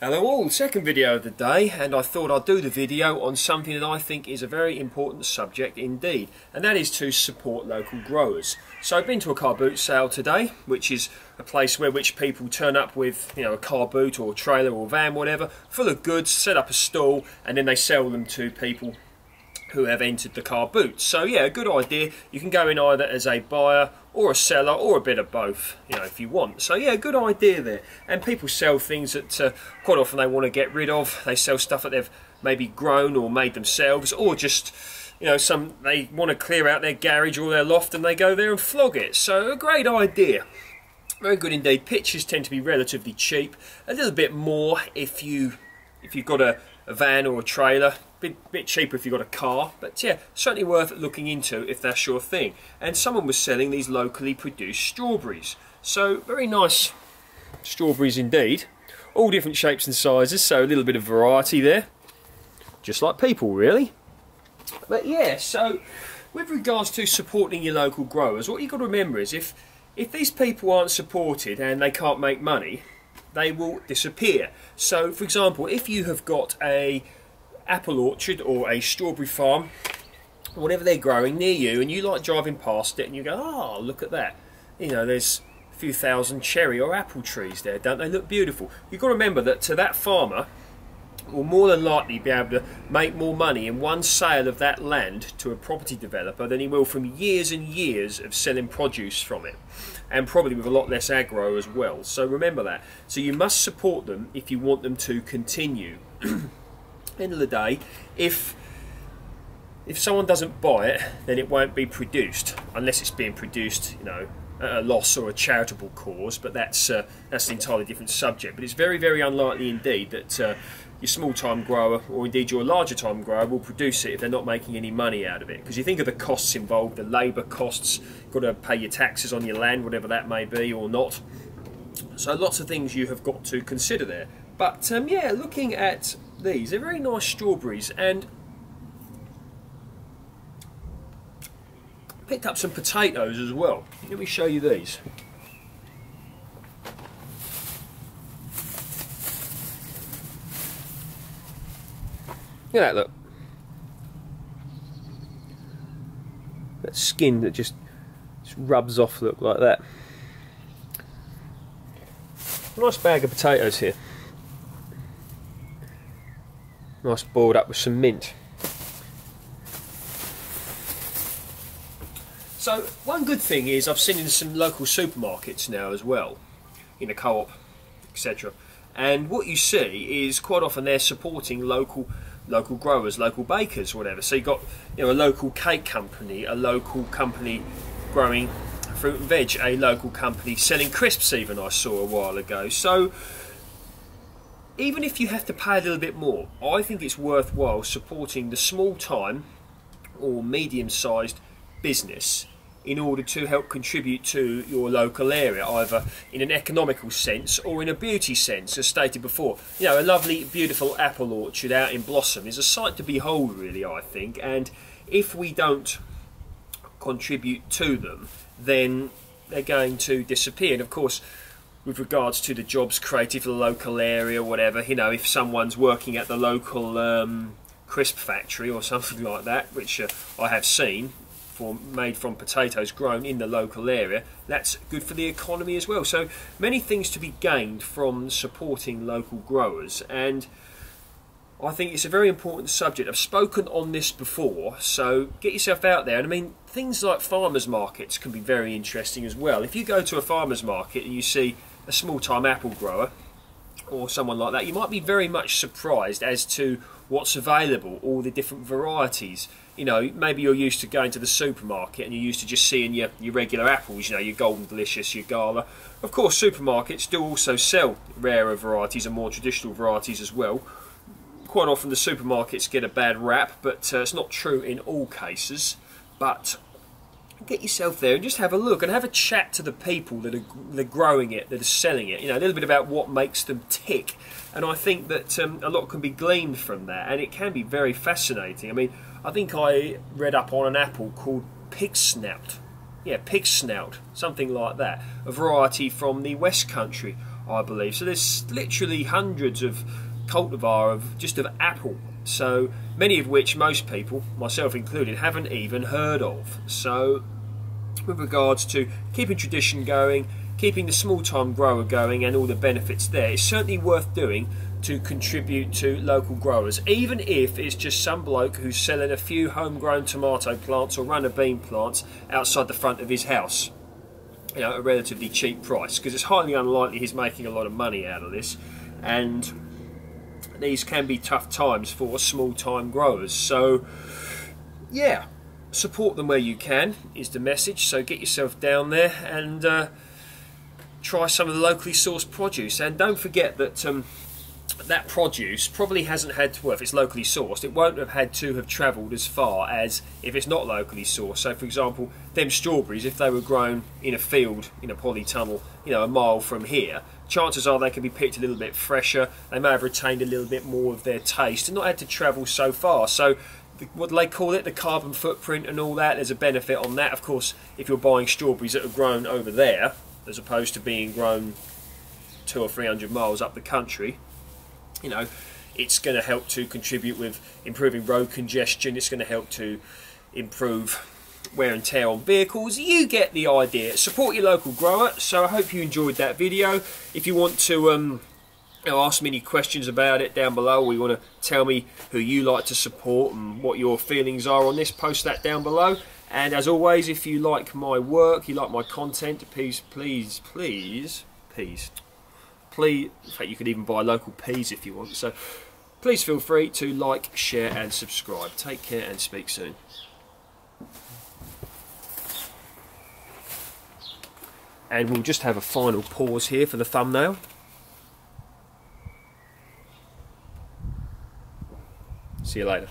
Hello all, second video of the day, and I thought I'd do the video on something that I think is a very important subject indeed, and that is to support local growers. So I've been to a car boot sale today, which is a place where people turn up with, a car boot or trailer or van, whatever, full of goods, set up a stall, and then they sell them to people who have entered the car boot. So yeah, a good idea. You can go in either as a buyer or a seller or a bit of both, if you want. So yeah, good idea there. And people sell things that quite often they want to get rid of. They sell stuff that they've maybe grown or made themselves, or just some they want to clear out their garage or their loft and they go there and flog it. So a great idea. Very good indeed. Pitches tend to be relatively cheap. A little bit more if you've got a van or a trailer. Bit cheaper if you've got a car, but yeah, certainly worth looking into if that's your thing. And someone was selling these locally produced strawberries. So very nice strawberries indeed. All different shapes and sizes, so a little bit of variety there. Just like people, really. But yeah, so with regards to supporting your local growers, what you've got to remember is if these people aren't supported and they can't make money, they will disappear. So for example, if you have got a apple orchard or a strawberry farm, whatever they're growing near you, and you like driving past it and you go, oh, look at that, there's a few thousand cherry or apple trees there, don't they look beautiful? You've got to remember that that farmer will more than likely be able to make more money in one sale of that land to a property developer than he will from years and years of selling produce from it, and probably with a lot less aggro as well. So remember that. So you must support them if you want them to continue. End of the day, if someone doesn't buy it, then it won't be produced unless it's being produced at a loss or a charitable cause, but that's an entirely different subject. But it's very, very unlikely indeed that your small-time grower, or indeed your larger-time grower, will produce it if they're not making any money out of it. Because you think of the costs involved, the labour costs, you've got to pay your taxes on your land, whatever that may be, or not. So lots of things you have got to consider there. But yeah, looking at these, they're very nice strawberries, and picked up some potatoes as well. Let me show you these. Look at that, look. That skin that just rubs off, look, like that. Nice bag of potatoes here. Nice boiled up with some mint. So one good thing is I've seen in some local supermarkets now as well, in a co-op, etc. And what you see is quite often they're supporting local growers, local bakers, whatever. So you've got a local cake company, a local company growing fruit and veg, a local company selling crisps even, I saw a while ago. So even if you have to pay a little bit more, I think it's worthwhile supporting the small time or medium-sized business in order to help contribute to your local area, either in an economical sense or in a beauty sense. As stated before, a lovely beautiful apple orchard out in blossom is a sight to behold, really, I think. And if we don't contribute to them, then they're going to disappear. And of course, with regards to the jobs created for the local area, whatever, if someone's working at the local crisp factory or something like that, which I have seen, made from potatoes grown in the local area, that's good for the economy as well. So many things to be gained from supporting local growers, and I think it's a very important subject. I've spoken on this before, so get yourself out there. And I mean, things like farmers markets can be very interesting as well. If you go to a farmers market and you see a small-time apple grower or someone like that, you might be very much surprised as to what's available, all the different varieties. Maybe you're used to going to the supermarket and you're used to just seeing your regular apples, your Golden Delicious, your Gala. Of course, supermarkets do also sell rarer varieties and more traditional varieties as well. Quite often the supermarkets get a bad rap, but it's not true in all cases. But get yourself there and just have a look and have a chat to the people that are growing it, that are selling it. A little bit about what makes them tick. And I think that a lot can be gleaned from that, and it can be very fascinating. I mean, I think I read up on an apple called Pig Snout. Yeah, Pig Snout, something like that. A variety from the West Country. I believe. So there's literally hundreds of cultivar of apple, so many of which most people, myself included, haven't even heard of. So with regards to keeping tradition going, keeping the small time grower going and all the benefits there, it's certainly worth doing to contribute to local growers, even if it's just some bloke who's selling a few homegrown tomato plants or runner bean plants outside the front of his house, you know, at a relatively cheap price, because it's highly unlikely he's making a lot of money out of this, and these can be tough times for small time growers. So yeah, support them where you can is the message. So get yourself down there and try some of the locally sourced produce, and don't forget that that produce probably hasn't had to, well, if it's locally sourced, it won't have had to have travelled as far as if it's not locally sourced. So for example, them strawberries, if they were grown in a field in a polytunnel, you know, a mile from here, chances are they can be picked a little bit fresher, they may have retained a little bit more of their taste and not had to travel so far. So what do they call it, the carbon footprint and all that, there's a benefit on that. Of course, if you're buying strawberries that are grown over there as opposed to being grown 200 or 300 miles up the country, you know, it's going to help to contribute with improving road congestion, it's going to help to improve wear and tear on vehicles. You get the idea. Support your local grower. So I hope you enjoyed that video. If you want to ask me any questions about it down below, or you want to tell me who you like to support and what your feelings are on this, post that down below. And as always, if you like my work, you like my content, please, in fact you could even buy local peas if you want, so please feel free to like, share and subscribe. Take care and speak soon. And we'll just have a final pause here for the thumbnail. See you later.